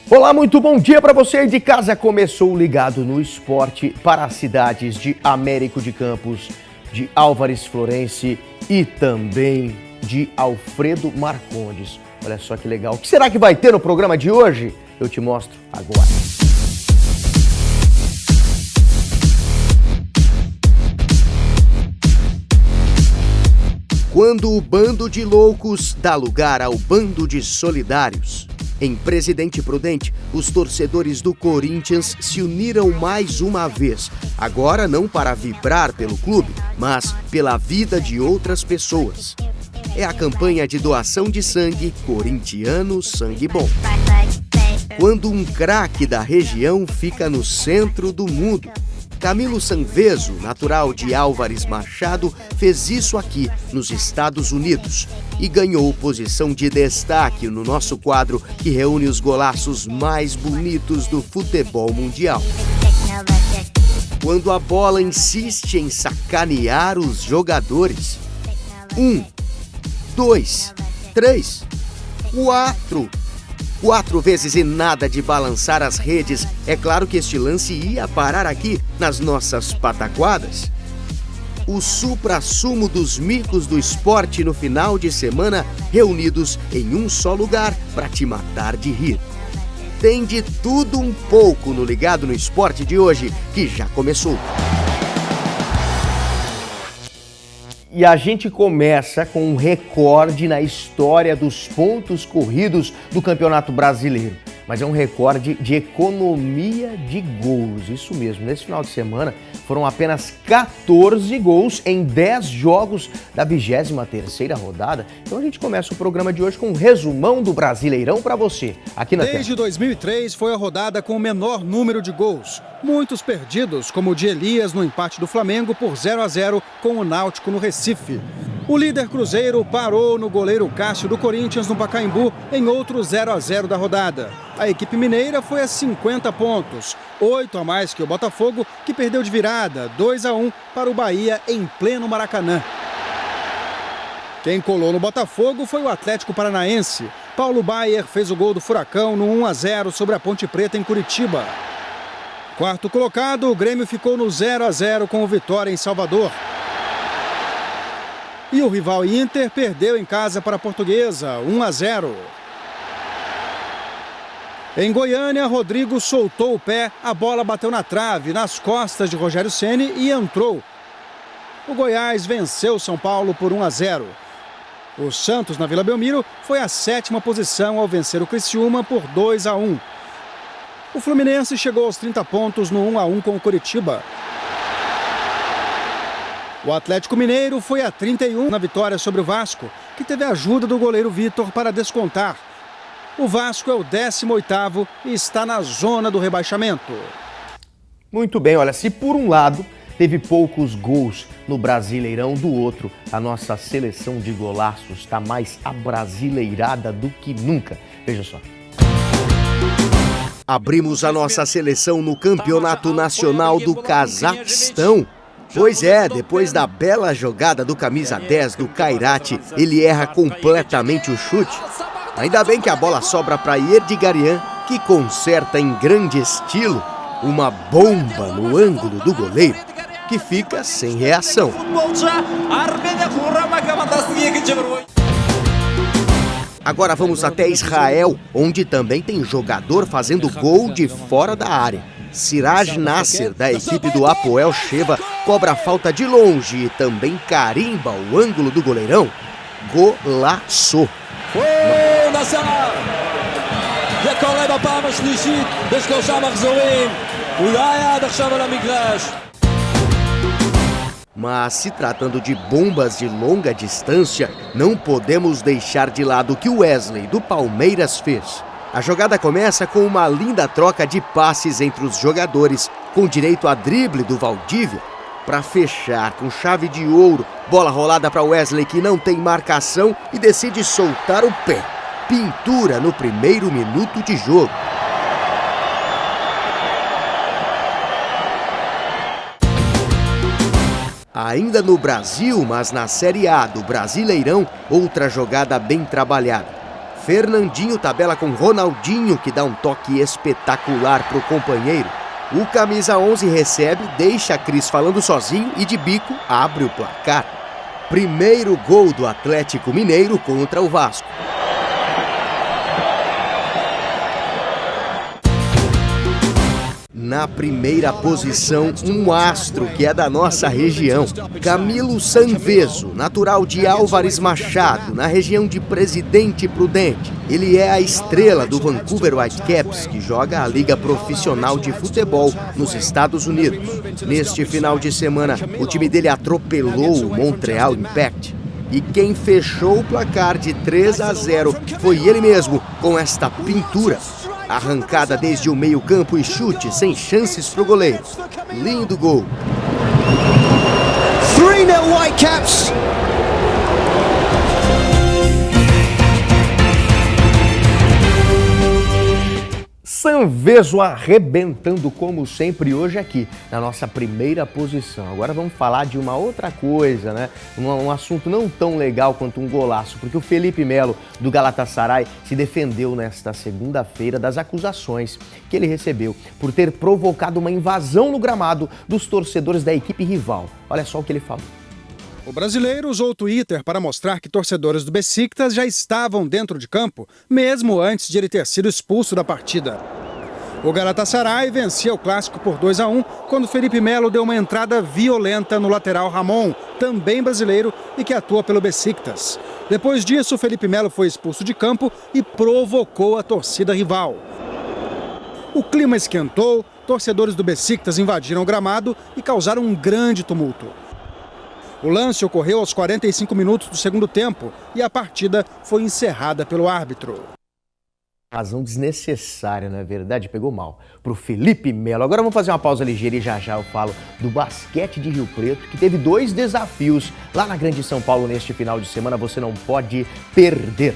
Olá, muito bom dia para você aí de casa. Começou o Ligado no Esporte para as cidades de Américo de Campos, de Álvares Florence e também de Alfredo Marcondes. Olha só que legal. O que será que vai ter no programa de hoje? Eu te mostro agora. Quando o bando de loucos dá lugar ao bando de solidários. Em Presidente Prudente, os torcedores do Corinthians se uniram mais uma vez. Agora não para vibrar pelo clube, mas pela vida de outras pessoas. É a campanha de doação de sangue Corintiano Sangue Bom. Quando um craque da região fica no centro do mundo. Camilo Sanvezo, natural de Álvares Machado, fez isso aqui, nos Estados Unidos, e ganhou posição de destaque no nosso quadro que reúne os golaços mais bonitos do futebol mundial. Quando a bola insiste em sacanear os jogadores. 1, 2, 3, 4... 4 vezes e nada de balançar as redes. É claro que este lance ia parar aqui nas nossas pataquadas. O suprassumo dos micos do esporte no final de semana reunidos em um só lugar para te matar de rir. Tem de tudo um pouco no Ligado no Esporte de hoje, que já começou. E a gente começa com um recorde na história dos pontos corridos do Campeonato Brasileiro. Mas é um recorde de economia de gols, isso mesmo. Nesse final de semana foram apenas 14 gols em 10 jogos da 23ª rodada. Então a gente começa o programa de hoje com um resumão do Brasileirão para você, aqui na tela. Desde 2003 foi a rodada com o menor número de gols. Muitos perdidos, como o de Elias no empate do Flamengo por 0-0 com o Náutico no Recife. O líder Cruzeiro parou no goleiro Cássio do Corinthians no Pacaembu em outro 0-0 da rodada. A equipe mineira foi a 50 pontos, 8 a mais que o Botafogo, que perdeu de virada 2-1 para o Bahia em pleno Maracanã. Quem colou no Botafogo foi o Atlético Paranaense. Paulo Baier fez o gol do Furacão no 1-0 sobre a Ponte Preta em Curitiba. Quarto colocado, o Grêmio ficou no 0-0 com o Vitória em Salvador. E o rival Inter perdeu em casa para a Portuguesa, 1-0. Em Goiânia, Rodrigo soltou o pé, a bola bateu na trave, nas costas de Rogério Ceni e entrou. O Goiás venceu São Paulo por 1-0. O Santos, na Vila Belmiro, foi a 7ª posição ao vencer o Criciúma por 2-1. O Fluminense chegou aos 30 pontos no 1-1 com o Curitiba. O Atlético Mineiro foi a 31 na vitória sobre o Vasco, que teve a ajuda do goleiro Vitor para descontar. O Vasco é o 18º e está na zona do rebaixamento. Muito bem, olha, se por um lado teve poucos gols no Brasileirão, do outro, a nossa seleção de golaços está mais abrasileirada do que nunca. Veja só. Abrimos a nossa seleção no Campeonato Nacional do Cazaquistão. Pois é, depois da bela jogada do camisa 10 do Kairat, ele erra completamente o chute. Ainda bem que a bola sobra para Yerdigarian, que conserta em grande estilo uma bomba no ângulo do goleiro, que fica sem reação. Agora vamos até Israel, onde também tem jogador fazendo gol de fora da área. Siraj Nasser, da equipe do Hapoel Sheva, cobra a falta de longe e também carimba o ângulo do goleirão. Golaço! Mas se tratando de bombas de longa distância, não podemos deixar de lado o que o Wesley do Palmeiras fez. A jogada começa com uma linda troca de passes entre os jogadores, com direito a drible do Valdívia. Para fechar com chave de ouro, bola rolada para Wesley, que não tem marcação e decide soltar o pé. Pintura no primeiro minuto de jogo. Ainda no Brasil, mas na Série A do Brasileirão, outra jogada bem trabalhada. Fernandinho tabela com Ronaldinho, que dá um toque espetacular pro companheiro. O camisa 11 recebe, deixa a Cris falando sozinho e de bico abre o placar. Primeiro gol do Atlético Mineiro contra o Vasco. Na primeira posição, um astro que é da nossa região. Camilo Sanvezo, natural de Álvares Machado, na região de Presidente Prudente. Ele é a estrela do Vancouver Whitecaps, que joga a Liga Profissional de Futebol nos Estados Unidos. Neste final de semana, o time dele atropelou o Montreal Impact. E quem fechou o placar de 3-0 foi ele mesmo, com esta pintura. Arrancada desde o meio-campo e chute sem chances pro goleiro. Lindo gol. 3-0 Whitecaps. Sanvezo arrebentando como sempre hoje aqui, na nossa primeira posição. Agora vamos falar de uma outra coisa, né? Um assunto não tão legal quanto um golaço, porque o Felipe Melo, do Galatasaray, se defendeu nesta segunda-feira das acusações que ele recebeu por ter provocado uma invasão no gramado dos torcedores da equipe rival. Olha só o que ele falou. O brasileiro usou o Twitter para mostrar que torcedores do Besiktas já estavam dentro de campo, mesmo antes de ele ter sido expulso da partida. O Galatasaray vencia o clássico por 2-1 quando Felipe Melo deu uma entrada violenta no lateral Ramon, também brasileiro e que atua pelo Besiktas. Depois disso, Felipe Melo foi expulso de campo e provocou a torcida rival. O clima esquentou, torcedores do Besiktas invadiram o gramado e causaram um grande tumulto. O lance ocorreu aos 45 minutos do segundo tempo e a partida foi encerrada pelo árbitro. Razão desnecessária, não é verdade? Pegou mal pro Felipe Melo. Agora vamos fazer uma pausa ligeira e já eu falo do basquete de Rio Preto, que teve 2 desafios lá na Grande São Paulo neste final de semana. Você não pode perder.